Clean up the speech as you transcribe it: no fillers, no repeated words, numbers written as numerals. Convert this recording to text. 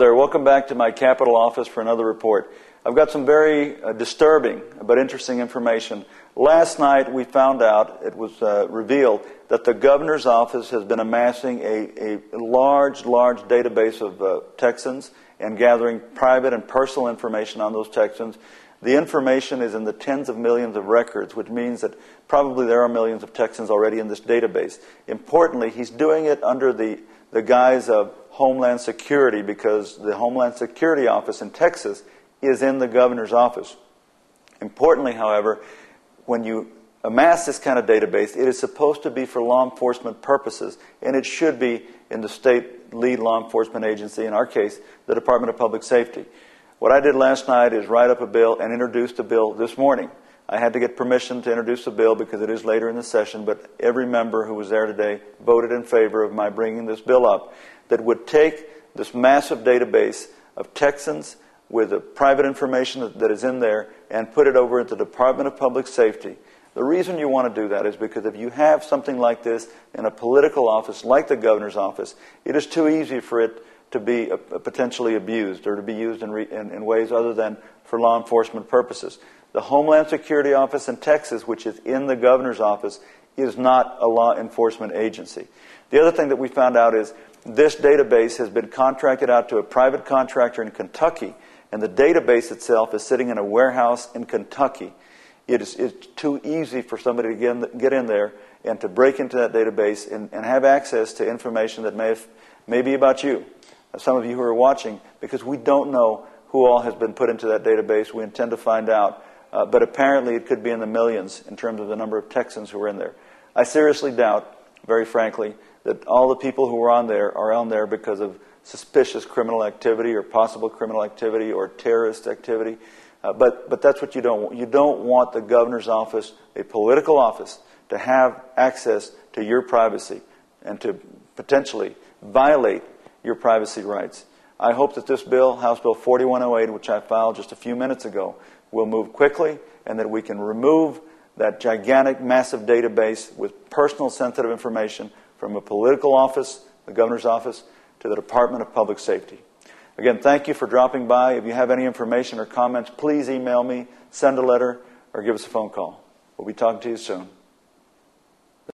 there. Welcome back to my Capitol office for another report. I've got some very disturbing but interesting information. Last night we found out, it was revealed, that the governor's office has been amassing a large database of Texans and gathering private and personal information on those Texans. The information is in the tens of millions of records, which means that probably there are millions of Texans already in this database. Importantly, he's doing it under the guise of Homeland Security, because the Homeland Security office in Texas is in the governor's office. Importantly, however, when you amass this kind of database, it is supposed to be for law enforcement purposes, and it should be in the state lead law enforcement agency, in our case, the Department of Public Safety. What I did last night is write up a bill and introduce the bill this morning. I had to get permission to introduce the bill because it is later in the session, but every member who was there today voted in favor of my bringing this bill up that would take this massive database of Texans with the private information that is in there and put it over at the Department of Public Safety. The reason you want to do that is because if you have something like this in a political office like the governor's office, it is too easy for it to be potentially abused or to be used in ways other than for law enforcement purposes. The Homeland Security office in Texas, which is in the governor's office, is not a law enforcement agency. The other thing that we found out is this database has been contracted out to a private contractor in Kentucky, and the database itself is sitting in a warehouse in Kentucky. It's too easy for somebody to get in there and to break into that database and have access to information that may be about you, some of you who are watching, because we don't know who all has been put into that database. We intend to find out, but apparently it could be in the millions in terms of the number of Texans who are in there. I seriously doubt, very frankly, that all the people who are on there because of suspicious criminal activity or possible criminal activity or terrorist activity. But that's what you don't want. You don't want the governor's office, a political office, to have access to your privacy and to potentially violate your privacy rights. I hope that this bill, House Bill 4108, which I filed just a few minutes ago, will move quickly and that we can remove that gigantic, massive database with personal sensitive information from a political office, the governor's office, to the Department of Public Safety. Again, thank you for dropping by. If you have any information or comments, please email me, send a letter, or give us a phone call. We'll be talking to you soon.